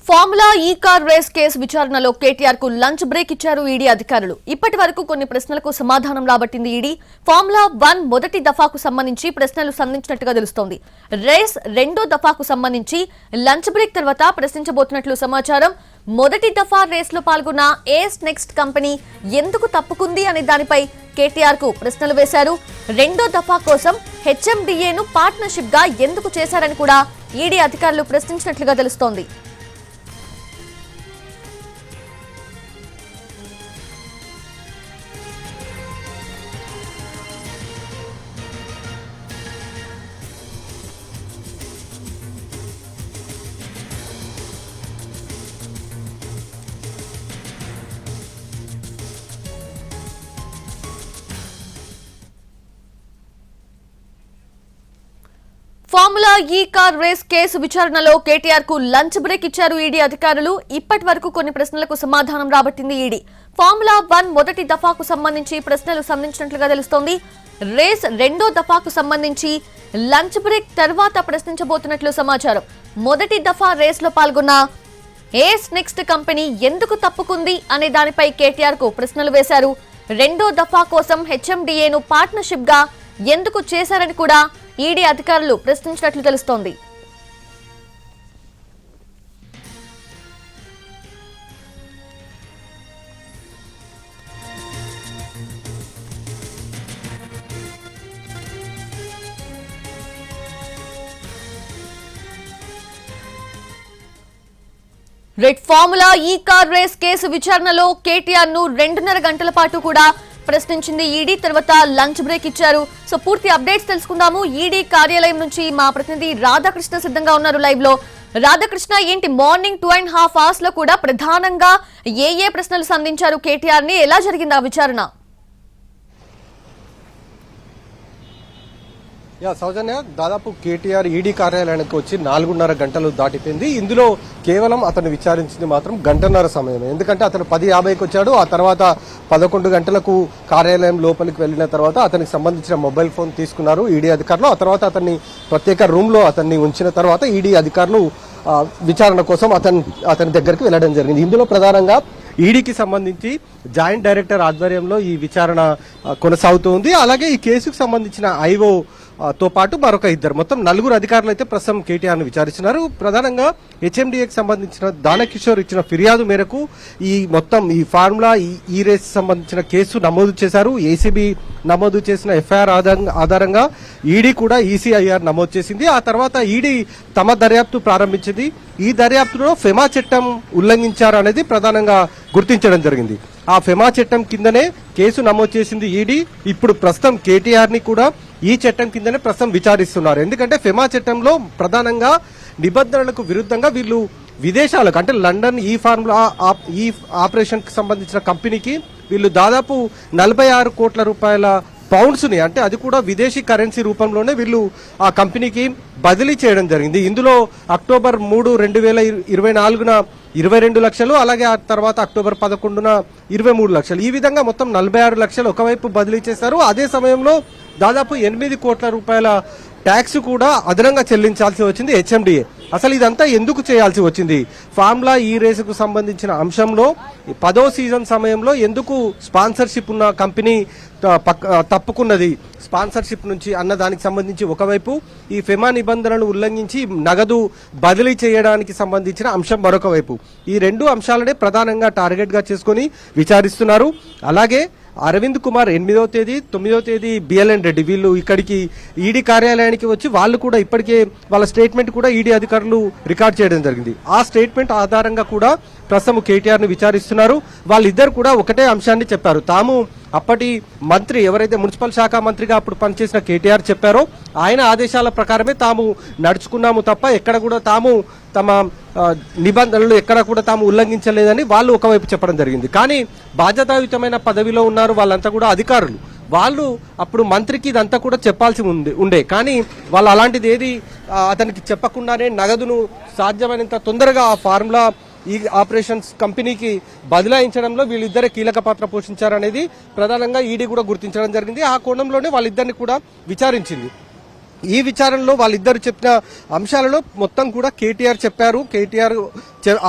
Formula ఈ car race case విచారణలో కేటీఆర్ కు లంచ్ బ్రేక్ ఇచ్చారు ఈడీ అధికారులు. ఇప్పటి వరకు కొన్ని ప్రశ్నలకు సమాధానం రాబట్టింది ఈడీ. ఫార్ములా 1 మొదటి దఫాకు సంబంధించి ప్రశ్నలు సంధించినట్టుగా తెలుస్తోంది. రేస్ రెండో దఫాకు సంబంధించి లంచ్ బ్రేక్ తర్వాత ప్రశ్నించబోతున్నట్లు సమాచారం. మొదటి దఫా రేస్ లో పాల్గొన్న ఏస్ నెక్స్ట్ కంపెనీ ఎందుకు తప్పుకుంది అనే దానిపై కేటీఆర్ కు ప్రశ్నలు వేశారు. రెండో దఫా కోసం హెచ్ఎండిఏను పార్ట్నర్షిప్ గా ఎందుకు చేశారని కూడా ఈడీ అధికారులు ప్రశ్నించినట్లుగా తెలుస్తోంది. ఫార్ములా ఈ కార్ రేస్ కేసు విచారణలో కేటీఆర్ కు లంచ్ బ్రేక్ ఇచ్చారు ఈడీ అధికారులు. ఇప్పటి వరకు కొన్ని ప్రశ్నలకు సమాధానం రాబట్టింది ఈడీ. ఫార్ములా 1 మొదటి దఫాకు సంబంధించి ప్రశ్నలు సంధించినట్లుగా తెలుస్తోంది. రేస్ రెండో దఫాకు సంబంధించి లంచ్ బ్రేక్ తర్వాత ప్రశ్నించబోతున్నట్లు సమాచారం. మొదటి దఫా రేస్ లో పాల్గొన్న ఏస్ నెక్స్ట్ కంపెనీ ఎందుకు తప్పుకుంది అనే దానిపై కేటీఆర్ కు ప్రశ్నలు వేశారు. రెండో దఫా కోసం హెచ్ఎండిఏను పార్ట్నర్షిప్ గా ఎందుకు చేశారని కూడా ఈడీ అధికారులు ప్రశ్నించినట్లు తెలుస్తోంది. రెడ్ ఫార్ములా ఈ కార్ రేస్ కేసు విచారణలో కేటీఆర్ ను 2.5 గంటల పాటు కూడా ప్రశ్నించింది ఈడీ. తర్వాత లంచ్ బ్రేక్ ఇచ్చారు. సో పూర్తి అప్డేట్స్ తెలుసుకుందాము. ఈడీ కార్యాలయం నుంచి మా ప్రతినిధి రాధాకృష్ణ సిద్ధంగా ఉన్నారు లైవ్ లో. రాధాకృష్ణ, ఏంటి మార్నింగ్ 2.5 hours లో కూడా ప్రధానంగా ఏ ప్రశ్నలు సంధించారు కేటీఆర్ ని? ఎలా జరిగింది ఆ విచారణ? సౌజన్య, దాదాపు కేటీఆర్ ఈడీ కార్యాలయానికి వచ్చి 4.5 గంటలు దాటిపోయింది. ఇందులో కేవలం అతను విచారించింది మాత్రం 1.5 గంటల సమయం. ఎందుకంటే అతను 10:50కి వచ్చాడు. ఆ తర్వాత 11 గంటలకు కార్యాలయం లోపలికి వెళ్లిన తర్వాత అతనికి సంబంధించిన మొబైల్ ఫోన్ తీసుకున్నారు ఈడీ అధికారులు. ఆ తర్వాత అతన్ని ప్రత్యేక రూమ్ లో అతన్ని ఉంచిన తర్వాత ఈడీ అధికారులు విచారణ కోసం అతని దగ్గరికి వెళ్లడం జరిగింది. ఇందులో ప్రధానంగా ఈడీకి సంబంధించి జాయింట్ డైరెక్టర్ ఆధ్వర్యంలో ఈ విచారణ కొనసాగుతోంది. అలాగే ఈ కేసుకు సంబంధించిన ఐఓ తో పాటు మరొక 2 మొత్తం 4 అధికారులు అయితే ప్రస్తుతం కేటీఆర్ ను విచారిస్తున్నారు. ప్రధానంగా హెచ్ఎండిఏకి సంబంధించిన దానకిషోర్ ఇచ్చిన ఫిర్యాదు మేరకు ఈ ఫార్ములా ఈ రేస్ సంబంధించిన కేసు నమోదు చేశారు. ఏసీబీ నమోదు చేసిన ఎఫ్ఐఆర్ ఆధారంగా ఈడీ కూడా ఈసీఐఆర్ నమోదు చేసింది. ఆ తర్వాత ఈడీ తమ దర్యాప్తు ప్రారంభించింది. ఈ దర్యాప్తులో ఫెమా చట్టం ఉల్లంఘించారు అనేది ప్రధానంగా గుర్తించడం జరిగింది. ఆ ఫెమా చట్టం కిందనే కేసు నమోదు చేసింది ఈడీ. ఇప్పుడు ప్రస్తుతం కేటీఆర్ ని కూడా ఈ చట్టం కిందనే ప్రస్తుతం విచారిస్తున్నారు. ఎందుకంటే ఫెమా చట్టంలో ప్రధానంగా నిబంధనలకు విరుద్ధంగా వీళ్ళు విదేశాలకు, అంటే లండన్ ఈ ఫార్ములా ఈ ఆపరేషన్ కి సంబంధించిన కంపెనీకి వీళ్ళు దాదాపు 46 కోట్ల రూపాయల పౌండ్స్ ని, అంటే అది కూడా విదేశీ కరెన్సీ రూపంలోనే వీళ్ళు ఆ కంపెనీకి బదిలీ చేయడం జరిగింది. ఇందులో అక్టోబర్ 3, 2024న 22 లక్షలు, అలాగే ఆ తర్వాత అక్టోబర్ 11న 23 లక్షలు, ఈ విధంగా మొత్తం 46 లక్షలు ఒకవైపు బదిలీ చేశారు. అదే సమయంలో దాదాపు 8 కోట్ల రూపాయల ట్యాక్స్ కూడా అదనంగా చెల్లించాల్సి వచ్చింది హెచ్ఎండిఏ. అసలు ఇదంతా ఎందుకు చేయాల్సి వచ్చింది? ఫార్ములా ఈ రేసుకు సంబంధించిన అంశంలో 10వ సీజన్ సమయంలో ఎందుకు స్పాన్సర్షిప్ ఉన్న కంపెనీ తప్పుకున్నది స్పాన్సర్షిప్ నుంచి అన్న దానికి సంబంధించి ఒకవైపు, ఈ ఫెమా నిబంధనలు ఉల్లంఘించి నగదు బదిలీ చేయడానికి సంబంధించిన అంశం మరొక వైపు, ఈ 2 అంశాలనే ప్రధానంగా టార్గెట్ గా చేసుకుని విచారిస్తున్నారు. అలాగే అరవింద్ కుమార్ 8వ తేదీ 9వ తేదీ బిఎల్ఎన్ రెడ్డి వీళ్ళు ఇక్కడికి ఈడీ కార్యాలయానికి వచ్చి వాళ్ళు కూడా ఇప్పటికే వాళ్ళ స్టేట్మెంట్ కూడా ఈడీ అధికారులు రికార్డ్ చేయడం జరిగింది. ఆ స్టేట్మెంట్ ఆధారంగా కూడా ప్రస్తుతం కేటీఆర్ ను విచారిస్తున్నారు. వాళ్ళిద్దరు కూడా ఒకటే అంశాన్ని చెప్పారు. తాము అప్పటి మంత్రి, ఎవరైతే మున్సిపల్ శాఖ మంత్రిగా అప్పుడు పనిచేసిన కేటీఆర్ చెప్పారో ఆయన ఆదేశాల ప్రకారమే తాము నడుచుకున్నాము తప్ప ఎక్కడ కూడా తాము తమ నిబంధనలు ఎక్కడ కూడా తాము ఉల్లంఘించలేదని వాళ్ళు ఒకవైపు చెప్పడం జరిగింది. కానీ బాధ్యతాయుతమైన పదవిలో ఉన్నారు వాళ్ళంతా కూడా అధికారులు. వాళ్ళు అప్పుడు మంత్రికి ఇదంతా కూడా చెప్పాల్సి ఉండే, కానీ వాళ్ళు అలాంటిది ఏది అతనికి చెప్పకుండానే నగదును సాధ్యమైనంత తొందరగా ఆ ఫార్ములా ఈ ఆపరేషన్స్ కంపెనీకి బదలాయించడంలో వీళ్ళిద్దరే కీలక పాత్ర పోషించారనేది ప్రధానంగా ఈడీ కూడా గుర్తించడం జరిగింది. ఆ కోణంలోనే వాళ్ళిద్దరిని కూడా విచారించింది. ఈ విచారణలో వాళ్ళిద్దరు చెప్పిన అంశాలలో మొత్తం కూడా కేటీఆర్ చెప్పారు. కేటీఆర్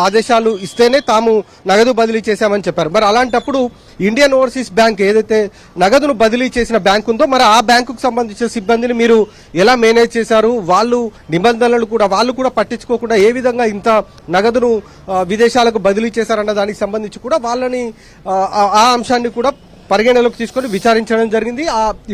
ఆదేశాలు ఇస్తేనే తాము నగదు బదిలీ చేశామని చెప్పారు. మరి అలాంటప్పుడు ఇండియన్ ఓవర్సీస్ బ్యాంక్ ఏదైతే నగదును బదిలీ చేసిన బ్యాంక్ ఉందో మరి ఆ బ్యాంకుకు సంబంధించిన సిబ్బందిని మీరు ఎలా మేనేజ్ చేశారు, వాళ్ళు నిబంధనలు కూడా వాళ్ళు కూడా పట్టించుకోకుండా ఏ విధంగా ఇంత నగదును విదేశాలకు బదిలీ చేశారన్న దానికి సంబంధించి కూడా వాళ్ళని ఆ అంశాన్ని కూడా పరిగణలోకి తీసుకొని విచారించడం జరిగింది.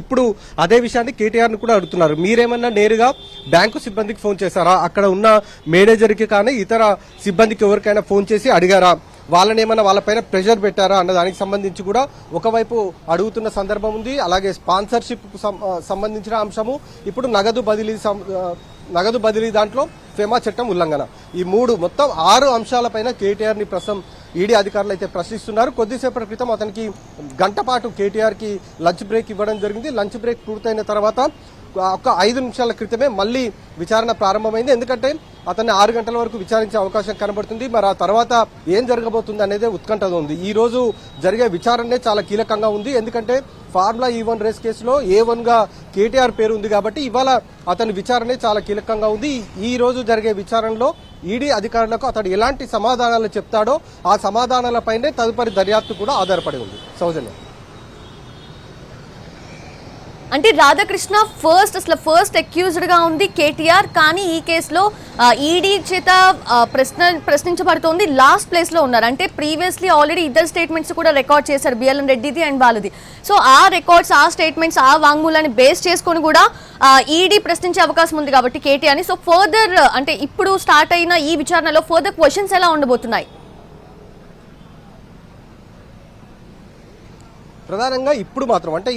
ఇప్పుడు అదే విషయాన్ని కేటీఆర్ ని కూడా అడుగుతున్నారు. మీరేమన్నా నేరుగా బ్యాంకు సిబ్బందికి ఫోన్ చేశారా, అక్కడ ఉన్న మేనేజర్కి కానీ ఇతర సిబ్బందికి ఎవరికైనా ఫోన్ చేసి అడిగారా, వాళ్ళని ఏమన్నా వాళ్ళపైన ప్రెషర్ పెట్టారా అన్న దానికి సంబంధించి కూడా ఒకవైపు అడుగుతున్న సందర్భం ఉంది. అలాగే స్పాన్సర్షిప్ సంబంధించిన అంశము, ఇప్పుడు నగదు బదిలీ దాంట్లో ఫెమా చట్టం ఉల్లంఘన, ఈ మొత్తం 6 అంశాలపైన కేటీఆర్ ని ప్రస్తుతం ఈడీ అధికారులు అయితే ప్రశ్నిస్తున్నారు. కొద్దిసేపటి క్రితం అతనికి గంట పాటు కేటీఆర్ కి లంచ్ బ్రేక్ ఇవ్వడం జరిగింది. లంచ్ బ్రేక్ పూర్తయిన తర్వాత ఒక 5 నిమిషాల క్రితమే మళ్ళీ విచారణ ప్రారంభమైంది. ఎందుకంటే అతన్ని 6 గంటల వరకు విచారించే అవకాశం కనబడుతుంది. మరి ఆ తర్వాత ఏం జరగబోతుంది అనేది ఉత్కంఠగా ఉంది. ఈ రోజు జరిగే విచారణే చాలా కీలకంగా ఉంది. ఎందుకంటే ఫార్ములా E1 రేస్ కేసులో A1 గా కేటీఆర్ పేరు ఉంది కాబట్టి ఇవాళ అతని విచారణే చాలా కీలకంగా ఉంది. ఈ రోజు జరిగే విచారణలో ఈడీ అధికారులకు అతడు ఎలాంటి సమాధానాలు చెప్తాడో ఆ సమాధానాలపైనే తదుపరి దర్యాప్తు కూడా ఆధారపడి ఉంది. సౌజన్య, అంటే రాధాకృష్ణ ఫస్ట్ అక్యూజ్డ్ గా ఉంది కేటీఆర్, కానీ ఈ కేసులో ఈడీ చేత ప్రశ్నించబడుతోంది లాస్ట్ ప్లేస్ లో ఉన్నారు. అంటే ప్రీవియస్లీ ఆల్రెడీ ఇద్దరు స్టేట్మెంట్స్ కూడా రికార్డ్ చేశారు, బిఎల్ఎన్ రెడ్డిది అండ్ వాళ్ళది. సో ఆ రికార్డ్స్, ఆ స్టేట్మెంట్స్, ఆ వాంగ్మూలాన్ని బేస్ చేసుకొని కూడా ఈడీ ప్రశ్నించే అవకాశం ఉంది కాబట్టి కేటీఆర్ ని. సో ఫర్దర్ అంటే ఇప్పుడు స్టార్ట్ అయిన ఈ విచారణలో ఫర్దర్ క్వశ్చన్స్ ఎలా ఉండబోతున్నాయి? ప్రధానంగా ఇప్పుడు మాత్రం అంటే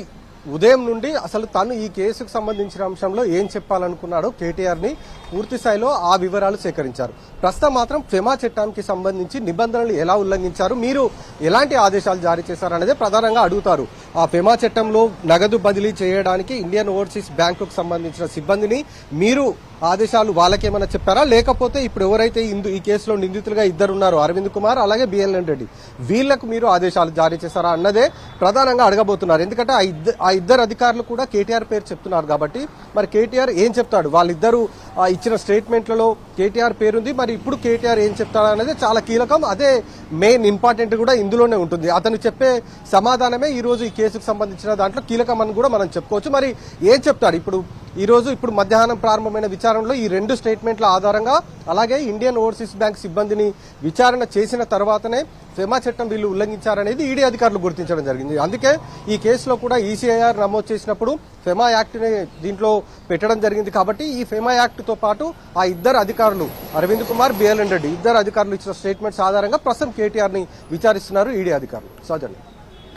ఉదయం నుండి అసలు తను ఈ కేసుకు సంబంధించిన అంశంలో ఏం చెప్పాలనుకున్నాడో కేటీఆర్ ని పూర్తి స్థాయిలో ఆ వివరాలు సేకరించారు. ప్రస్తుతం మాత్రం ఫెమా చట్టానికి సంబంధించి నిబంధనలు ఎలా ఉల్లంఘించారు, మీరు ఎలాంటి ఆదేశాలు జారీ చేశారనేది ప్రధానంగా అడుగుతారు. ఆ ఫెమా చట్టంలో నగదు బదిలీ చేయడానికి ఇండియన్ ఓవర్సీస్ బ్యాంకుకు సంబంధించిన సిబ్బందిని మీరు ఆదేశాలు వాళ్ళకేమైనా చెప్పారా, లేకపోతే ఇప్పుడు ఎవరైతే ఈ కేసులో నిందితులుగా ఇద్దరున్నారో అరవింద్ కుమార్ అలాగే బిఎల్ఎన్ రెడ్డి, వీళ్లకు మీరు ఆదేశాలు జారీ చేశారా అన్నదే ప్రధానంగా అడగబోతున్నారు. ఎందుకంటే ఆ ఇద్దరు అధికారులు కూడా కేటీఆర్ పేరు చెప్తున్నారు కాబట్టి మరి కేటీఆర్ ఏం చెప్తాడు, వాళ్ళిద్దరూ ఇచ్చిన స్టేట్మెంట్లలో కేటీఆర్ పేరుంది. మరి ఇప్పుడు కేటీఆర్ ఏం చెప్తాడు అనేది చాలా కీలకం. అదే మెయిన్ ఇంపార్టెంట్ కూడా ఇందులోనే ఉంటుంది. అతను చెప్పే సమాధానమే ఈ రోజు ఈ కేసుకు సంబంధించిన దాంట్లో కీలకం అని కూడా మనం చెప్పుకోవచ్చు. మరి ఏం చెప్తాడు ఇప్పుడు మధ్యాహ్నం ప్రారంభమైన విచారణలో ఈ 2 స్టేట్మెంట్ల ఆధారంగా అలాగే ఇండియన్ ఓవర్సీస్ బ్యాంక్ సిబ్బందిని విచారణ చేసిన తర్వాతనే ఫెమా చట్టం వీళ్ళు ఉల్లంఘించారనేది ఈడీ అధికారులు గుర్తించడం జరిగింది. అందుకే ఈ కేసులో కూడా ఈసీఐఆర్ నమోదు చేసినప్పుడు ఫెమా యాక్ట్ ని దీంట్లో పెట్టడం జరిగింది. కాబట్టి ఈ ఫెమా యాక్ట్ తో పాటు ఆ ఇద్దరు అధికారులు అరవింద్ కుమార్, బిఎల్ఎన్ రెడ్డి ఇద్దరు అధికారులు ఇచ్చిన స్టేట్మెంట్స్ ఆధారంగా ప్రస్తుతం కేటీఆర్ ని విచారిస్తున్నారు ఈడీ అధికారులు. సౌజన్య,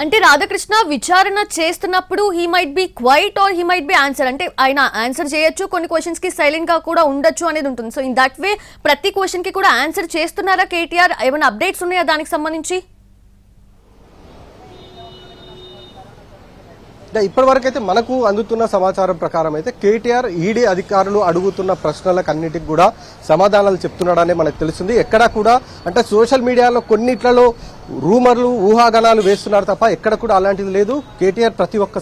అంటే రాధాకృష్ణ విచారణ చేస్తున్నప్పుడు he might be quiet or he might be answer, అంటే ఆయన ఆన్సర్ చేయొచ్చు, కొన్ని క్వశ్చన్స్ కి సైలెంట్ గా కూడా ఉండొచ్చు అనేది ఉంటుంది. సో ఇన్ దట్ వే ప్రతి క్వశ్చన్ కి కూడా ఆన్సర్ చేస్తున్నారా కేటీఆర్? ఏమైనా అప్డేట్స్ ఉన్నాయా దానికి సంబంధించి? ఇప్పటివరకైతే మనకు అందుతున్న సమాచారం ప్రకారం అయితే కేటీఆర్ ఈడీ అధికారులు అడుగుతున్న ప్రశ్నలకు అన్నిటికి కూడా సమాధానాలు చెప్తున్నాడనే మనకు తెలుస్తుంది. ఎక్కడా కూడా అంటే సోషల్ మీడియాలో కొన్నిట్లలో రూమర్లు, ఊహాగానాలు వేస్తున్నారు తప్ప ఎక్కడ కూడా అలాంటిది లేదు. కేటీఆర్ ప్రతి ఒక్క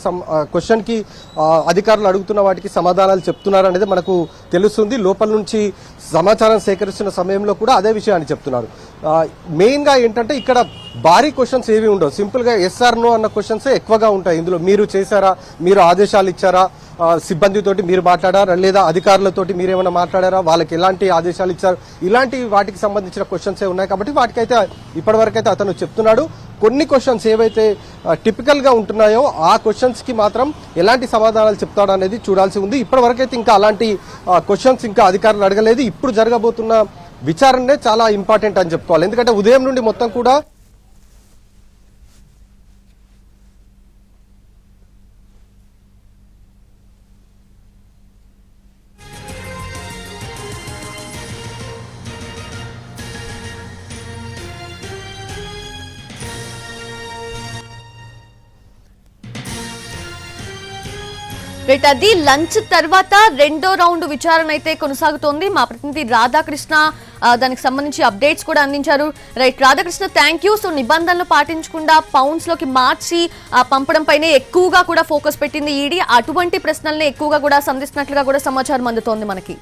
క్వశ్చన్ కి అధికారులు అడుగుతున్న వాటికి సమాధానాలు చెప్తున్నారు అనేది మనకు తెలుస్తుంది. లోపల నుంచి సమాచారం సేకరిస్తున్న సమయంలో కూడా అదే విషయాన్ని చెప్తున్నారు. మెయిన్ గా ఏంటంటే ఇక్కడ భారీ క్వశ్చన్స్ ఏవి ఉండవు, సింపుల్ గా ఎస్ఆర్ నో అన్న క్వశ్చన్స్ ఎక్కువగా ఉంటాయి. ఇందులో మీరు చేశారా, మీరు ఆదేశాలు ఇచ్చారా, సిబ్బందితోటి మీరు మాట్లాడారా, లేదా అధికారులతోటి మీరేమైనా మాట్లాడారా, వాళ్ళకి ఎలాంటి ఆదేశాలు ఇచ్చారు, ఇలాంటి వాటికి సంబంధించిన క్వశ్చన్స్ ఉన్నాయి. కాబట్టి వాటికైతే ఇప్పటివరకైతే అతను చెప్తున్నాడు. కొన్ని క్వశ్చన్స్ ఏవైతే టిపికల్ గా ఉంటున్నాయో ఆ క్వశ్చన్స్ కి మాత్రం ఎలాంటి సమాధానాలు చెప్తాడు అనేది చూడాల్సి ఉంది. ఇప్పటివరకైతే ఇంకా అలాంటి క్వశ్చన్స్ ఇంకా అధికారులు అడగలేదు. ఇప్పుడు జరగబోతున్న విచారణనే చాలా ఇంపార్టెంట్ అని చెప్పుకోవాలి. ఎందుకంటే ఉదయం నుండి మొత్తం కూడా అది లంచ్ తర్వాత రెండో రౌండ్ విచారణ అయితే కొనసాగుతోంది. మా ప్రతినిధి రాధాకృష్ణ దానికి సంబంధించి అప్డేట్స్ కూడా అందించారు. Right Radhakrishna, thank you. So నిబంధనలు పాటించకుండా పౌండ్స్ లోకి మార్చి పంపడం పైనే ఎక్కువగా కూడా ఫోకస్ పెట్టింది ఈడీ. అటువంటి ప్రశ్నల్ని ఎక్కువగా కూడా సంధిస్తున్నట్లుగా కూడా సమాచారం అందుతోంది మనకి.